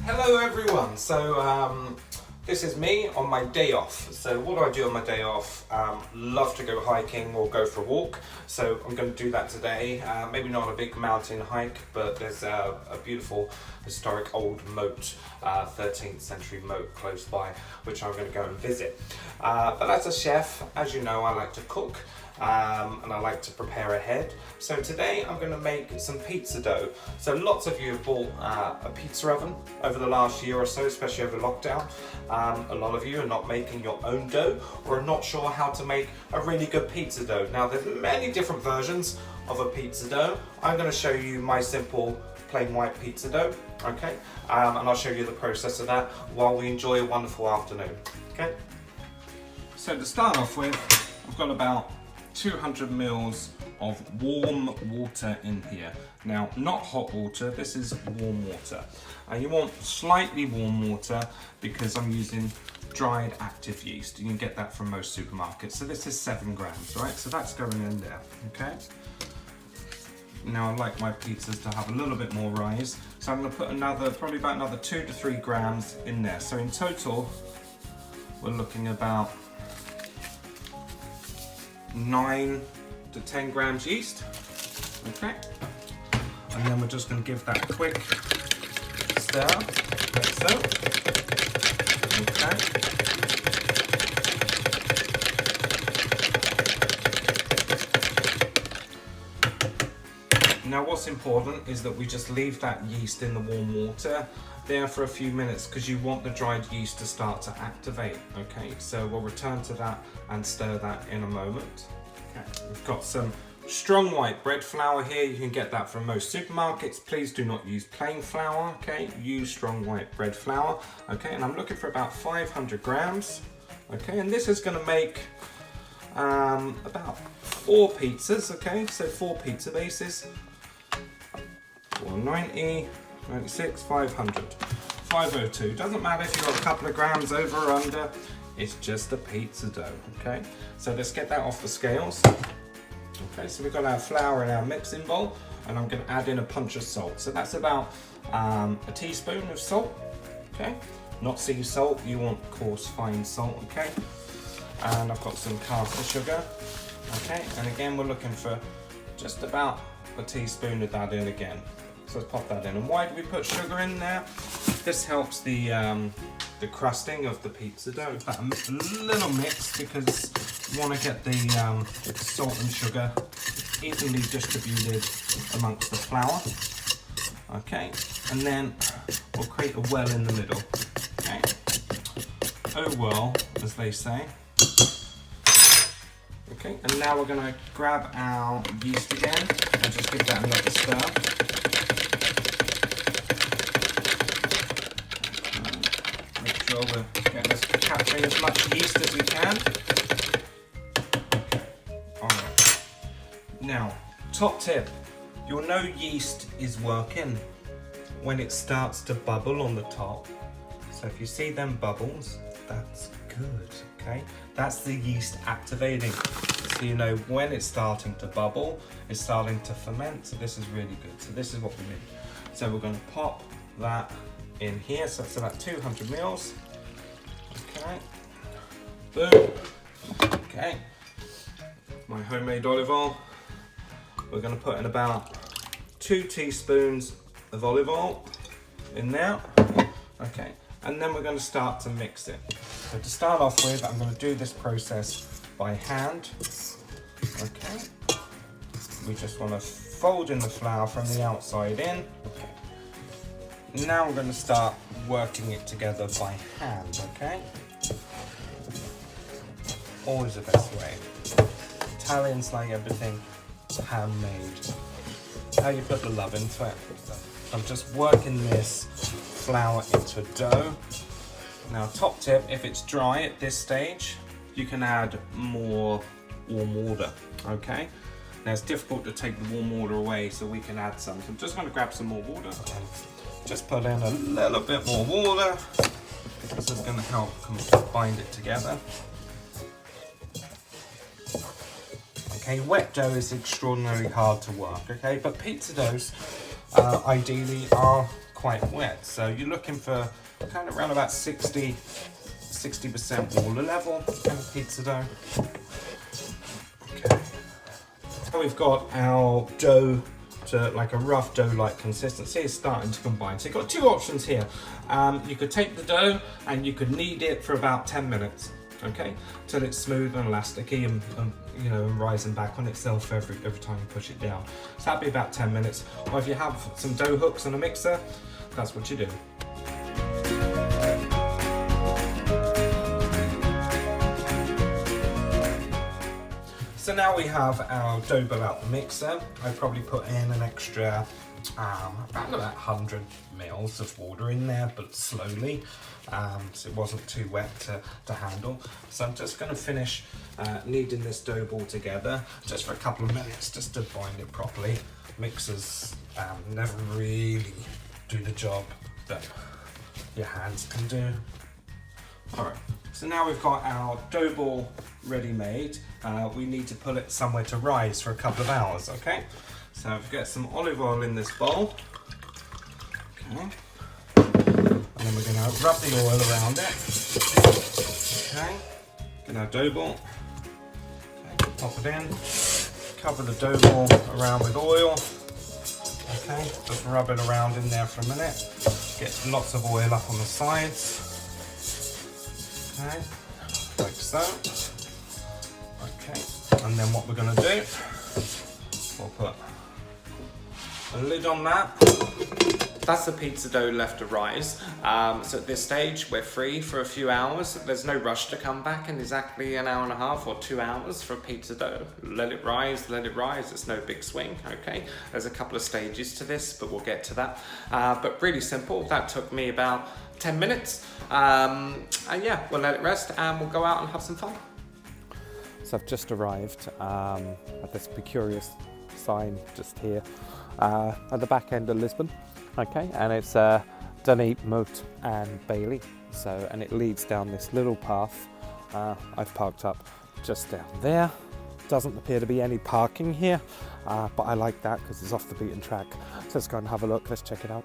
Hello everyone, so this is me on my day off. So what do I do on my day off? Love to go hiking or go for a walk, so I'm going to do that today. Maybe not a big mountain hike, but there's a beautiful historic old moat, 13th century moat close by, which I'm going to go and visit. But as a chef, as you know, I like to cook. And I like to prepare ahead. So today I'm going to make some pizza dough. So lots of you have bought a pizza oven over the last year or so, especially over lockdown. A lot of you are not making your own dough or are not sure how to make a really good pizza dough. Now there's many different versions of a pizza dough. I'm going to show you my simple plain white pizza dough, okay? And I'll show you the process of that while we enjoy a wonderful afternoon, okay? So to start off with, I've got about 200 mils of warm water in here. Now, not hot water, this is warm water. And you want slightly warm water because I'm using dried active yeast. You can get that from most supermarkets. So this is 7 grams, right? So that's going in there, okay? Now I like my pizzas to have a little bit more rise. So I'm gonna put probably about another 2 to 3 grams in there. So in total, we're looking about 9 to 10 grams yeast, okay? And then we're just going to give that a quick stir, like so, okay? Now what's important is that we just leave that yeast in the warm water there for a few minutes because you want the dried yeast to start to activate, okay? So we'll return to that and stir that in a moment. Okay, we've got some strong white bread flour here. You can get that from most supermarkets. Please do not use plain flour, okay? Use strong white bread flour, okay? And I'm looking for about 500 grams, okay? And this is gonna make about 4 pizzas, okay? So 4 pizza bases, 490, 96, 500, 502. Doesn't matter if you've got a couple of grams over or under, it's just a pizza dough, okay? So let's get that off the scales. Okay, so we've got our flour in our mixing bowl, and I'm gonna add in a punch of salt. So that's about a teaspoon of salt, okay? Not sea salt, you want coarse, fine salt, okay? And I've got some caster sugar, okay? And again, we're looking for just about a teaspoon of that in again. So let's pop that in. And why do we put sugar in there? This helps the crusting of the pizza dough. That a little mix because you want to get the salt and sugar evenly distributed amongst the flour. Okay, and then we'll create a well in the middle. Okay, oh well, as they say. Okay, and now we're going to grab our yeast again and just give that another stir. We're capturing as much yeast as we can. Okay. Alright. Now, top tip, you'll know yeast is working when it starts to bubble on the top. So if you see them bubbles, that's good, okay? That's the yeast activating. So you know when it's starting to bubble, it's starting to ferment, so this is really good. So this is what we need. So we're going to pop that in here, so that's about 200 mils. Okay, boom. Okay, my homemade olive oil. We're going to put in about 2 teaspoons of olive oil in there. Okay, and then we're going to start to mix it. So to start off with, I'm going to do this process by hand. Okay, we just want to fold in the flour from the outside in. Okay. Now I'm going to start working it together by hand, okay? Always the best way. Italians like everything handmade. How you put the love into it. I'm just working this flour into a dough. Now top tip, if it's dry at this stage, you can add more warm water, okay? Now it's difficult to take the warm water away, so we can add some. So I'm just going to grab some more water. Just put in a little bit more water. This is going to help bind it together. Okay, wet dough is extraordinarily hard to work, okay? But pizza doughs ideally are quite wet. So you're looking for kind of around about 60% water level kind of pizza dough. Okay. So we've got our dough to like a rough dough-like consistency. It's starting to combine. So you've got two options here. You could take the dough and you could knead it for about 10 minutes, okay, till it's smooth and elasticy and you know, rising back on itself every time you push it down. So that'd be about 10 minutes. Or if you have some dough hooks and a mixer, that's what you do. So now we have our dough ball out the mixer. I probably put in an extra around about 100 mils of water in there, but slowly, so it wasn't too wet to handle. So I'm just going to finish kneading this dough ball together just for a couple of minutes, just to bind it properly. Mixers never really do the job that your hands can do. Alright, so now we've got our dough ball ready made. We need to put it somewhere to rise for a couple of hours, okay? So get some olive oil in this bowl. Okay. And then we're going to rub the oil around it. Okay. Get our dough ball. Okay, pop it in. Cover the dough ball around with oil. Okay, just rub it around in there for a minute. Get lots of oil up on the sides. Okay, like so. Okay, and then what we're going to do, we'll put a lid on that. That's the pizza dough left to rise. So at this stage, we're free for a few hours. There's no rush to come back in exactly an hour and a half or 2 hours for pizza dough. Let it rise, it's no big swing, okay? There's a couple of stages to this, but we'll get to that. But really simple, that took me about 10 minutes. And yeah, we'll let it rest and we'll go out and have some fun. So I've just arrived at this curious sign just here at the back end of Lisburn. Okay, and it's Duneight Motte Bailey. So, and it leads down this little path. I've parked up just down there. Doesn't appear to be any parking here, but I like that because it's off the beaten track. So let's go and have a look. Let's check it out.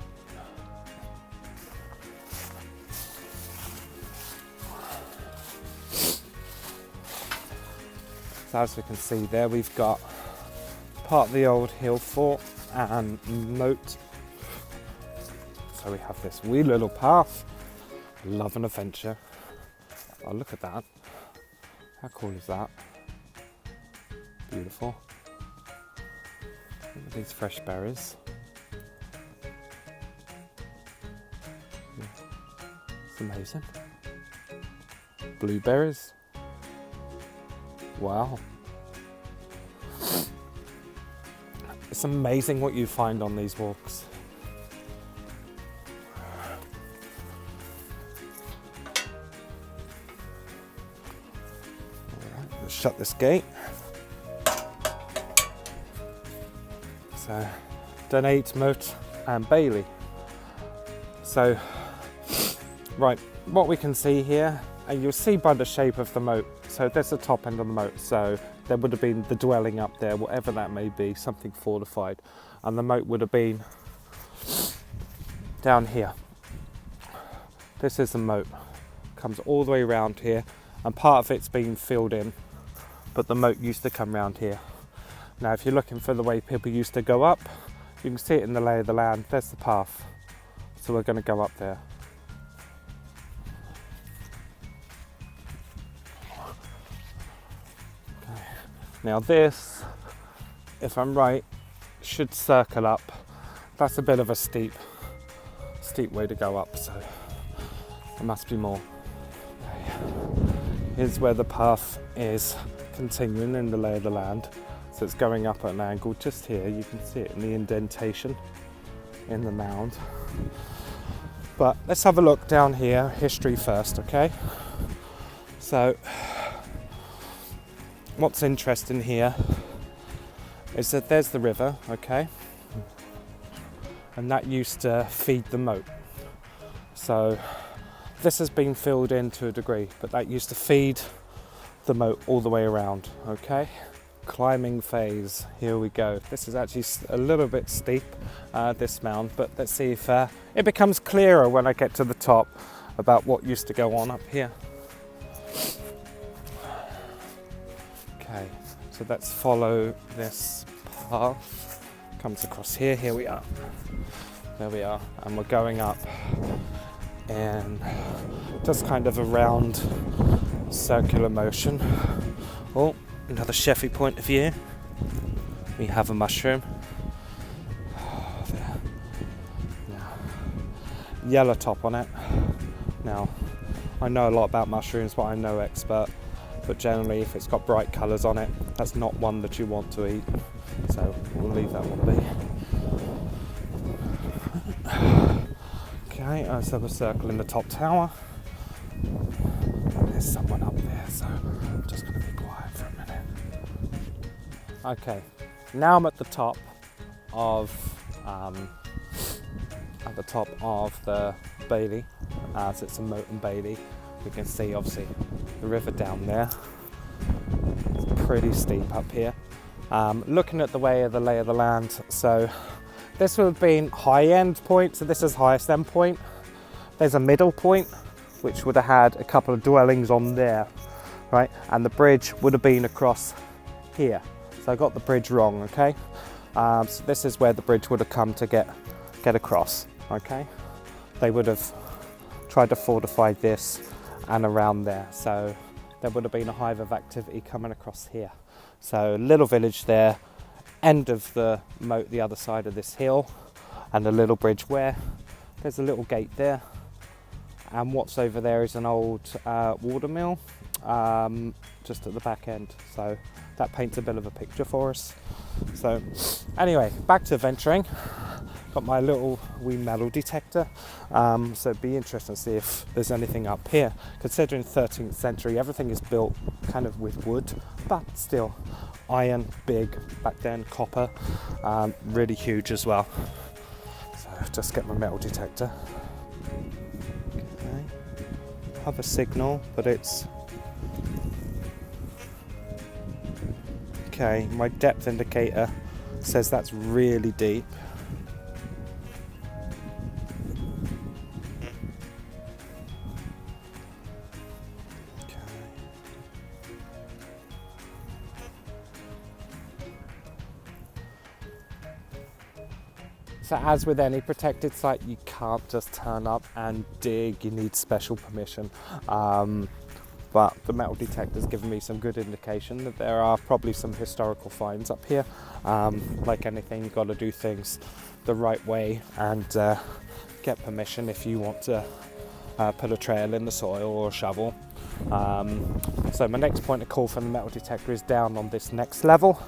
So as we can see there, we've got part of the old hill fort and moat. So we have this wee little path. Love an adventure. Oh, look at that. How cool is that? Beautiful. Look at these fresh berries. It's amazing. Blueberries. Wow. It's amazing what you find on these walks. Alright, let's shut this gate. So, Duneight Motte Bailey. So, right, what we can see here, and you'll see by the shape of the moat, so there's the top end of the moat, so there would have been the dwelling up there, whatever that may be, something fortified, and the moat would have been down here. This is the moat, comes all the way around here, and part of it's been filled in, but the moat used to come around here. Now if you're looking for the way people used to go up, you can see it in the lay of the land. There's the path, so we're going to go up there. Now this, if I'm right, should circle up. That's a bit of a steep way to go up, so there must be more. Here's where the path is continuing in the lay of the land. So it's going up at an angle just here. You can see it in the indentation in the mound. But let's have a look down here, history first, okay? So, what's interesting here is that there's the river, okay? And that used to feed the moat. So this has been filled in to a degree, but that used to feed the moat all the way around, okay? climbing phase. Here we go. This is actually a little bit steep, this mound, but let's see if it becomes clearer when I get to the top about what used to go on up here. Okay, so let's follow this path. Comes across here. Here we are. There we are, and we're going up in just kind of a round circular motion. Oh, another chefy point of view. We have a mushroom. Oh, there. Now, yellow top on it. Now, I know a lot about mushrooms, but I'm no expert. But generally, if it's got bright colours on it, that's not one that you want to eat. So we'll leave that one be. Okay, let's have a circle in the top tower. There's someone up there, so I'm just going to be quiet for a minute. Okay, now I'm at the top of the Bailey. So it's a Motte Bailey. We can see obviously the river down there. It's pretty steep up here. Looking at the lay of the land, so this would have been high end point, so this is highest end point. There's a middle point, which would have had a couple of dwellings on there, right? And the bridge would have been across here. So I got the bridge wrong, okay? So this is where the bridge would have come to get across, okay? They would have tried to fortify this and around there. So there would have been a hive of activity coming across here. So little village there, end of the moat the other side of this hill, and a little bridge where there's a little gate there, and what's over there is an old water mill just at the back end. So that paints a bit of a picture for us. So anyway, back to venturing. Got my little wee metal detector, so it'd be interesting to see if there's anything up here. Considering 13th century, everything is built kind of with wood, but still iron, big back then, copper, really huge as well. So just get my metal detector. Okay. Have a signal, but it's okay. My depth indicator says that's really deep. So as with any protected site, you can't just turn up and dig, you need special permission. But the metal detector's given me some good indication that there are probably some historical finds up here. Like anything, you've got to do things the right way and get permission if you want to put a trail in the soil or a shovel. So my next point of call from the metal detector is down on this next level.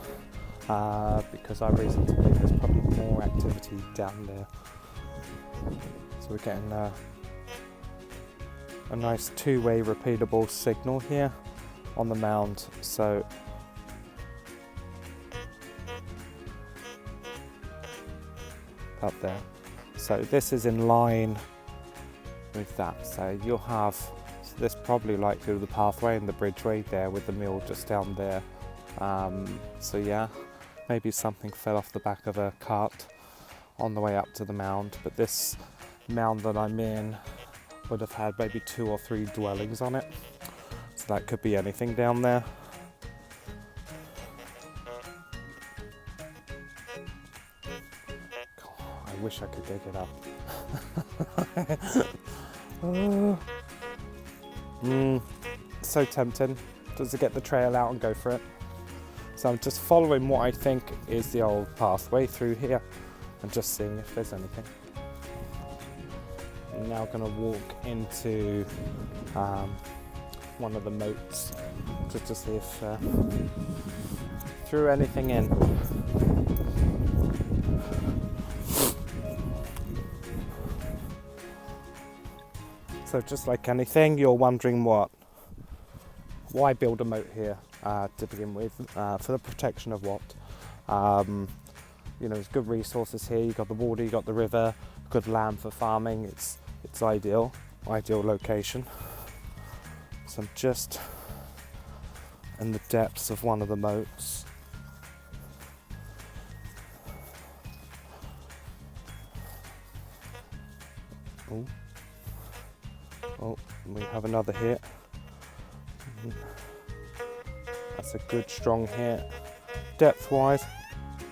Because I have reason to believe there's probably more activity down there. So we're getting a nice two-way repeatable signal here on the mound. So up there. So this is in line with that. So you'll have this probably like through the pathway and the bridgeway there with the mill just down there. So yeah. Maybe something fell off the back of a cart on the way up to the mound, but this mound that I'm in would have had maybe 2 or 3 dwellings on it, so that could be anything down there. God, I wish I could dig it up. So tempting just to get the trail out and go for it. So I'm just following what I think is the old pathway through here and just seeing if there's anything. I'm now going to walk into one of the moats just to see if threw anything in. So just like anything, you're wondering why build a moat here? To begin with, for the protection of what? You know, there's good resources here. You've got the water, you've got the river, good land for farming. It's ideal location. So I'm just in the depths of one of the moats. Oh, oh, we have another hit. That's a good strong hit. Depth-wise.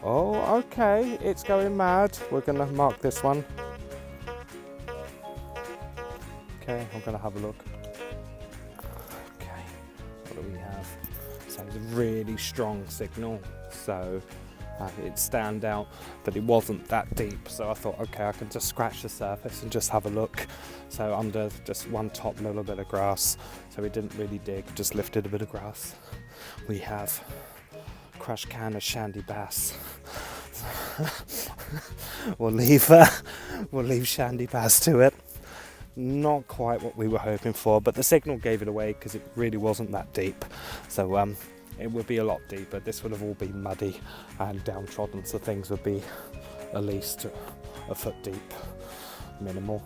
Oh, okay, it's going mad. We're gonna mark this one. Okay, I'm gonna have a look. Okay, what do we have? So it's a really strong signal. So it stand out, but it wasn't that deep. So I thought, okay, I can just scratch the surface and just have a look. So under just one top little bit of grass. So we didn't really dig, just lifted a bit of grass. We have crush can of shandy bass. we'll leave shandy bass to it. Not quite what we were hoping for, but the signal gave it away because it really wasn't that deep. So it would be a lot deeper. This would have all been muddy and downtrodden, so things would be at least a foot deep, minimal,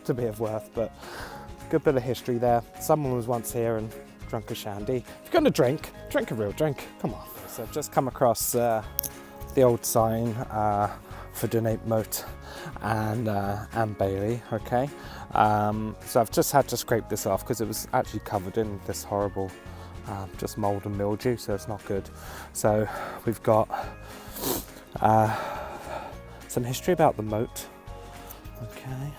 to be of worth. But good bit of history there. Someone was once here and drunk a shandy. If you're going to drink a real drink. Come on. So I've just come across the old sign for Duneight Motte and Bailey. Okay, so I've just had to scrape this off because it was actually covered in this horrible just mould and mildew, so it's not good. So we've got some history about the moat. Okay.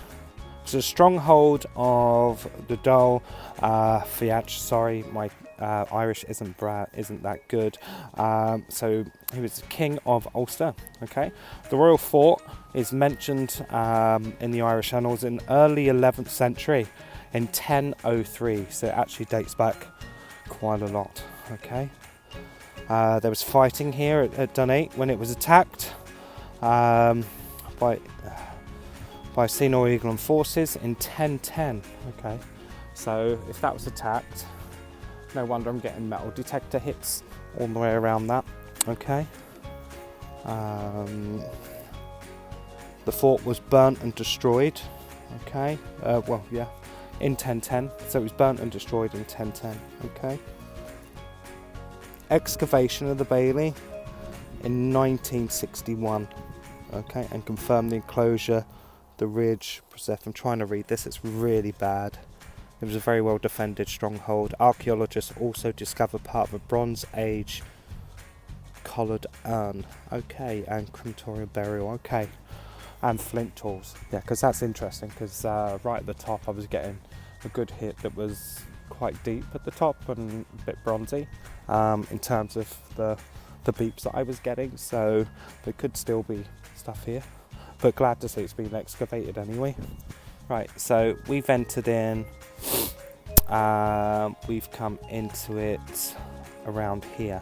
It's a stronghold of the Dough Fiach. Sorry, my Irish isn't that good. So he was the King of Ulster. Okay, the royal fort is mentioned in the Irish annals in early 11th century, in 1003. So it actually dates back quite a lot. Okay, there was fighting here at Duneight when it was attacked by Senor England forces in 1010. Okay, so if that was attacked, no wonder I'm getting metal detector hits all the way around that. Okay, the fort was burnt and destroyed. Okay, well, yeah, in 1010. So it was burnt and destroyed in 1010. Okay, excavation of the Bailey in 1961. Okay, and confirmed the enclosure. The ridge, I'm trying to read this, it's really bad. It was a very well defended stronghold. Archaeologists also discovered part of a Bronze Age collared urn. Okay, and crematorium burial. Okay, and flint tools. Yeah, because that's interesting, because right at the top I was getting a good hit that was quite deep at the top and a bit bronzy in terms of the beeps that I was getting. So there could still be stuff here. But glad to see it's been excavated anyway. Right, so we've entered in, we've come into it around here,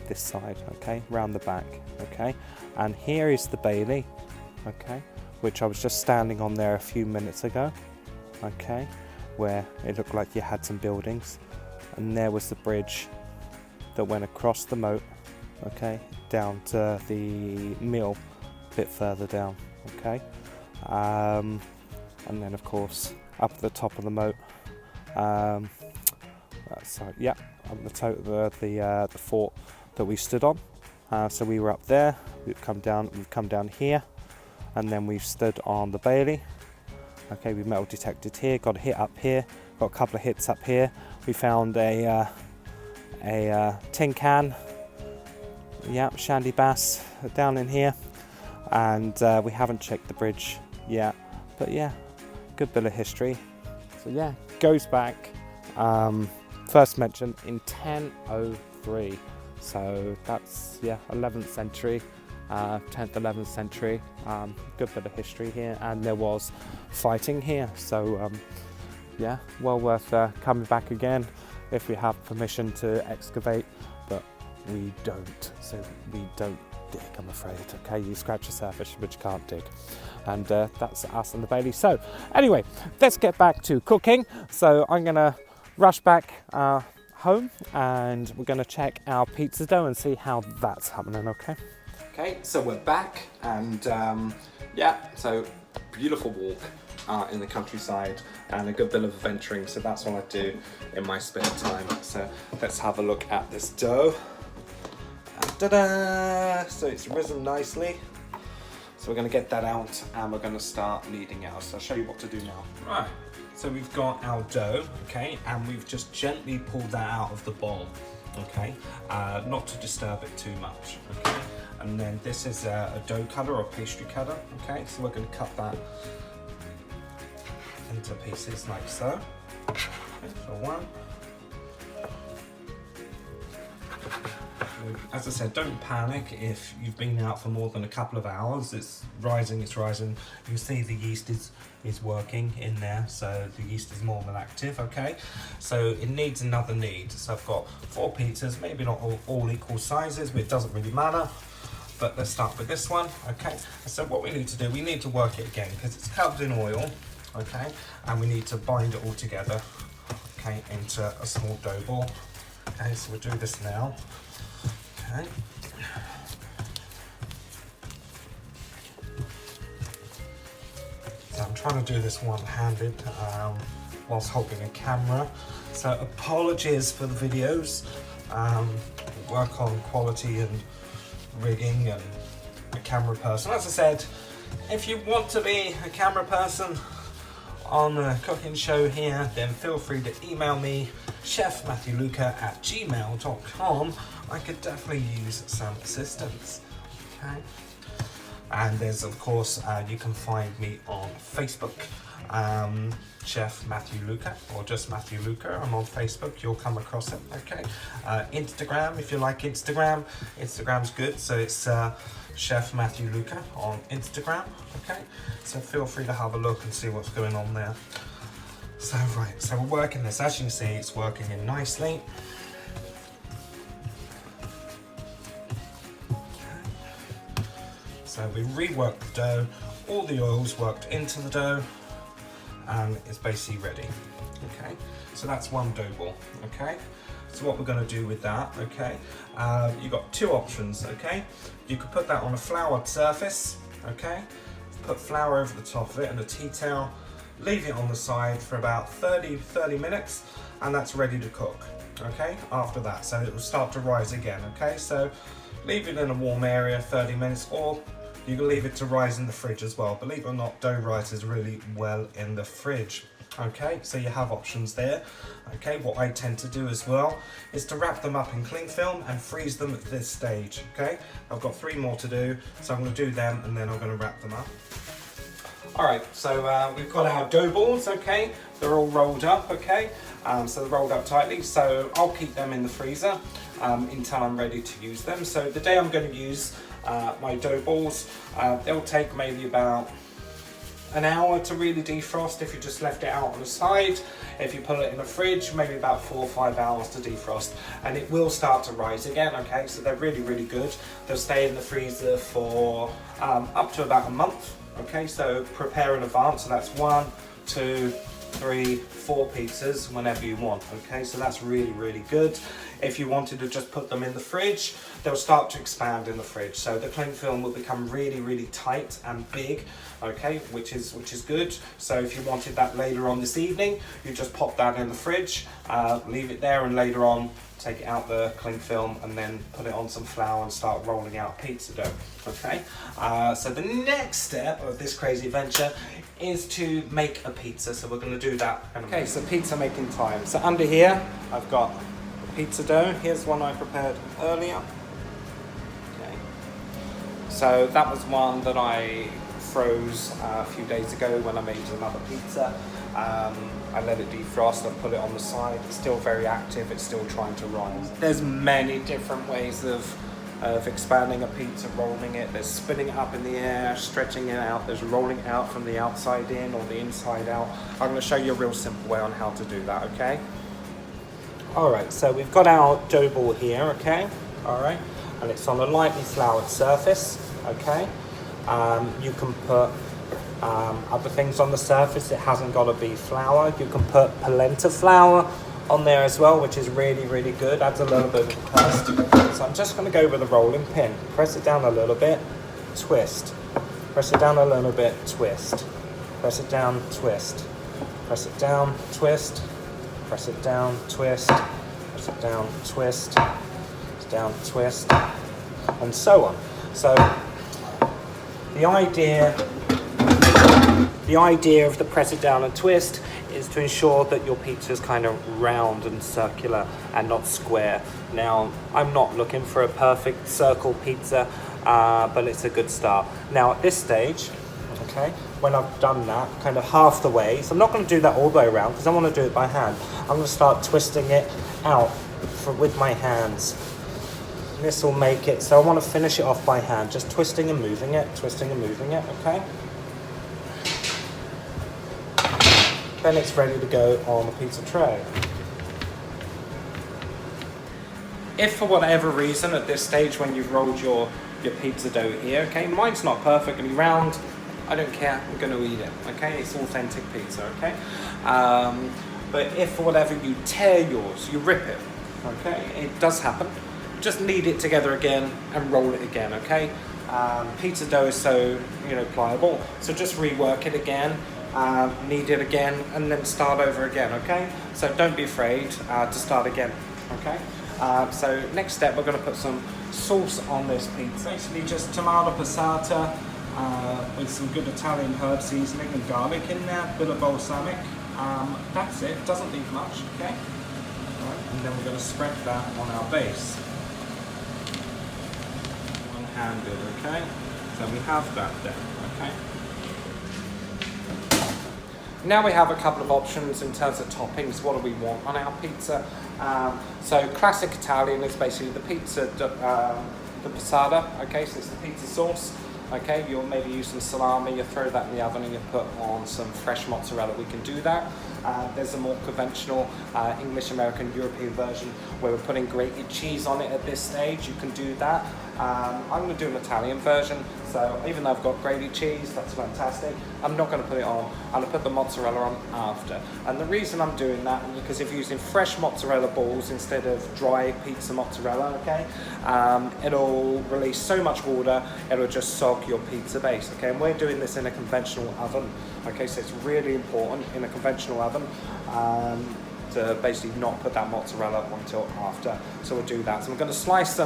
this side, okay, round the back, okay, and here is the Bailey, okay, which I was just standing on there a few minutes ago, okay, where it looked like you had some buildings, and there was the bridge that went across the moat, okay, down to the mill a bit further down. Okay, and then of course up the top of the moat. Sorry, yeah, up the top of the fort that we stood on. So we were up there. We've come down here, and then we've stood on the Bailey. Okay, we've metal detected here. Got a hit up here. Got a couple of hits up here. We found a tin can. Yeah, shandy bass down in here. And we haven't checked the bridge yet, but yeah, good bit of history. So yeah, goes back, first mentioned in 1003, so that's, yeah, 11th century, 10th, 11th century, good bit of history here, and there was fighting here, so yeah, well worth coming back again if we have permission to excavate, but we don't, so we don't dig, I'm afraid. Okay, you scratch the surface but you can't dig, and that's us and the Bailey. So anyway, let's get back to cooking. So I'm gonna rush back home and we're gonna check our pizza dough and see how that's happening. Okay, so we're back, and yeah, so beautiful walk in the countryside and a good bit of adventuring, so that's what I do in my spare time. So let's have a look at this dough. Ta-da! So it's risen nicely. So we're going to get that out and we're going to start kneading out. So I'll show you what to do now. Right, so we've got our dough, okay, and we've just gently pulled that out of the bowl, okay, not to disturb it too much, okay. And then this is a dough cutter or pastry cutter, okay, so we're going to cut that into pieces like so. Okay, so one. As I said, don't panic if you've been out for more than a couple of hours. It's rising, it's rising. You see the yeast is working in there, so the yeast is more than active, okay? So it needs another knead. So I've got 4 pizzas, maybe not all equal sizes, but it doesn't really matter. But let's start with this one, okay? So what we need to do, we need to work it again because it's covered in oil, okay? And we need to bind it all together, okay, into a small dough ball. Okay, so we'll do this now. Okay. So I'm trying to do this one-handed whilst holding a camera. So apologies for the videos. Work on quality and rigging and a camera person. As I said, if you want to be a camera person on a cooking show here, then feel free to email me, chefmatthewluca@gmail.com. I could definitely use some assistance, okay? And there's, of course, you can find me on Facebook, Chef Matthew Luca, or just Matthew Luca. I'm on Facebook, you'll come across it, okay? Instagram, if you like Instagram, Instagram's good, so it's Chef Matthew Luca on Instagram, okay? So feel free to have a look and see what's going on there. So right, so we're working this. As you can see, it's working in nicely. Okay. So we reworked the dough, all the oil's worked into the dough, and it's basically ready. Okay, so that's one dough ball, okay? So what we're going to do with that, okay, you've got 2 options, okay? You could put that on a floured surface, okay? Put flour over the top of it and a tea towel, leave it on the side for about 30 minutes, and that's ready to cook, okay, after that. So it will start to rise again, okay? So leave it in a warm area 30 minutes, or you can leave it to rise in the fridge as well. Believe it or not, dough rises really well in the fridge. Okay, so you have options there. Okay, what I tend to do as well is to wrap them up in cling film and freeze them at this stage. Okay, I've got 3 more to do, so I'm going to do them and then I'm going to wrap them up. Alright, so we've got our dough balls, okay, they're all rolled up, okay, so they're rolled up tightly, so I'll keep them in the freezer until I'm ready to use them. So the day I'm going to use my dough balls, they'll take maybe about an hour to really defrost if you just left it out on the side. If you put it in the fridge, maybe about 4 or 5 hours to defrost, and it will start to rise again, okay? So they're really, really good. They'll stay in the freezer for up to about a month, okay? So prepare in advance, so that's 1, 2, 3, 4 pizzas whenever you want, okay? So that's really, really good. If you wanted to just put them in the fridge, they'll start to expand in the fridge. So the cling film will become really, really tight and big, okay, which is good. So if you wanted that later on this evening, you just pop that in the fridge, leave it there, and later on take it out the cling film and then put it on some flour and start rolling out pizza dough, okay? So the next step of this crazy adventure is to make a pizza. So we're going to do that. Okay, so pizza making time. So under here, I've got pizza dough. Here's one I prepared earlier. Okay. So that was one that I froze a few days ago when I made another pizza. I let it defrost, I put it on the side. It's still very active, it's still trying to rise. There's many different ways of expanding a pizza, rolling it. There's spinning it up in the air, stretching it out. There's rolling it out from the outside in or the inside out. I'm going to show you a real simple way on how to do that, okay? Alright, so we've got our dough ball here, okay? Alright, and it's on a lightly floured surface, okay? You can put other things on the surface. It hasn't got to be flour. You can put polenta flour on there as well, which is really, really good. Adds a little bit of crust. So I'm just going to go with a rolling pin. Press it down a little bit, twist. Press it down a little bit, twist. Press it down, twist. Press it down, twist. Press it down, twist. Press it down, twist. Press it down, twist. And so on. So the The idea of the press it down and twist is to ensure that your pizza is kind of round and circular and not square. Now, I'm not looking for a perfect circle pizza, but it's a good start. Now at this stage, okay, when I've done that kind of half the way, so I'm not going to do that all the way around because I want to do it by hand. I'm going to start twisting it out with my hands. This will make it, so I want to finish it off by hand, just twisting and moving it, okay? Then it's ready to go on the pizza tray. If for whatever reason at this stage when you've rolled your pizza dough here, okay, mine's not perfectly round, I don't care, I'm going to eat it, okay? It's authentic pizza, okay? But if for whatever you tear yours, you rip it, okay? It does happen. Just knead it together again and roll it again, okay? Pizza dough is so, pliable, so just rework it again, knead it again, and then start over again, okay? So don't be afraid to start again, okay? So next step, we're going to put some sauce on this pizza. Basically just tomato passata with some good Italian herb seasoning and garlic in there, bit of balsamic. That's it, doesn't need much, okay? All right, and then we're going to spread that on our base. One-handed, okay? So we have that there, okay? Now we have a couple of options in terms of toppings. What do we want on our pizza? So classic Italian is basically the pizza, the passata, okay? So it's the pizza sauce, okay? You'll maybe use some salami, you throw that in the oven and you put on some fresh mozzarella. We can do that. There's a more conventional English, American, European version where we're putting grated cheese on it at this stage. You can do that. I'm going to do an Italian version, so even though I've got grated cheese, that's fantastic, I'm not going to put it on. I'm going to put the mozzarella on after. And the reason I'm doing that is because if you're using fresh mozzarella balls instead of dry pizza mozzarella, okay, it'll release so much water, it'll just sog your pizza base, okay? And we're doing this in a conventional oven, okay? So it's really important in a conventional oven to basically not put that mozzarella until after. So we'll do that. So we're going to slice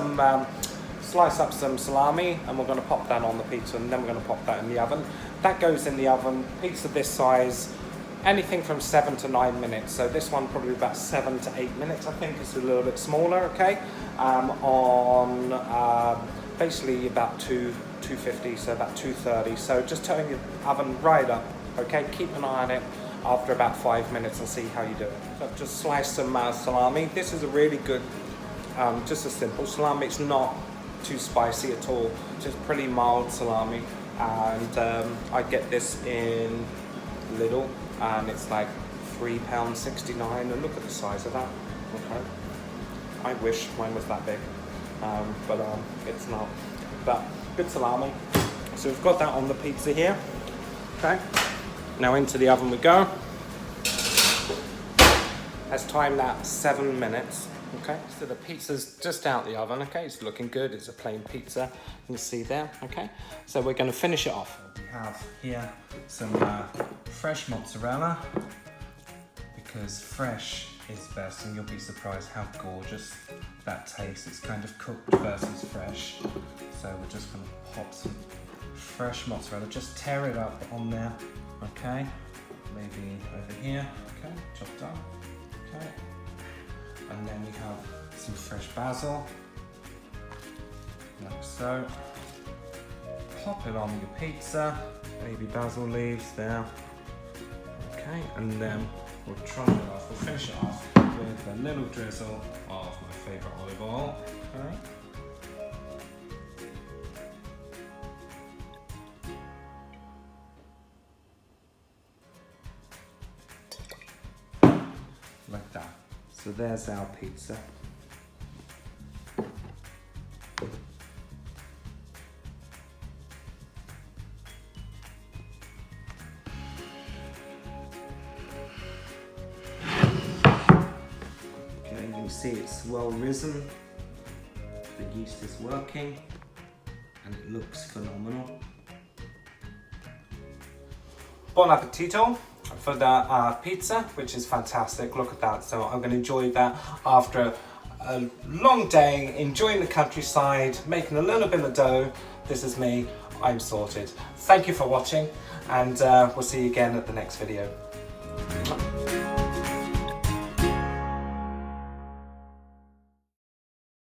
up some salami and we're going to pop that on the pizza, and then we're going to pop that in the oven. That goes in the oven, pizza this size, anything from 7 to 9 minutes. So this one probably about 7 to 8 minutes, I think. It's a little bit smaller, okay? On basically about 250, so about 230. So just turn your oven right up, okay? Keep an eye on it after about 5 minutes and see how you do it. So I've just sliced some salami. This is a really good, just a simple salami. It's not too spicy at all, just pretty mild salami. And I get this in Lidl and it's like £3.69, and look at the size of that, okay? I wish mine was that big, but it's not. But good salami. So we've got that on the pizza here, okay? Now into the oven we go. Let's time that 7 minutes. Okay, so the pizza's just out the oven, okay? It's looking good, it's a plain pizza, you can see there, okay? So we're going to finish it off. We have here some fresh mozzarella, because fresh is best, and you'll be surprised how gorgeous that tastes. It's kind of cooked versus fresh. So we're just going to pop some fresh mozzarella, just tear it up on there, okay? Maybe over here, okay, chopped up, okay? And then we have some fresh basil, like so. Pop it on your pizza, maybe basil leaves there. Okay, and then we'll try it off. We'll finish it off with a little drizzle of my favourite olive oil. Okay. Like that. So there's our pizza. Okay, you can see it's well risen. The yeast is working and it looks phenomenal. Buon appetito for the pizza, which is fantastic. Look at that. So I'm going to enjoy that after a long day, enjoying the countryside, making a little bit of dough. This is me I'm sorted. Thank you for watching, and we'll see you again at the next video.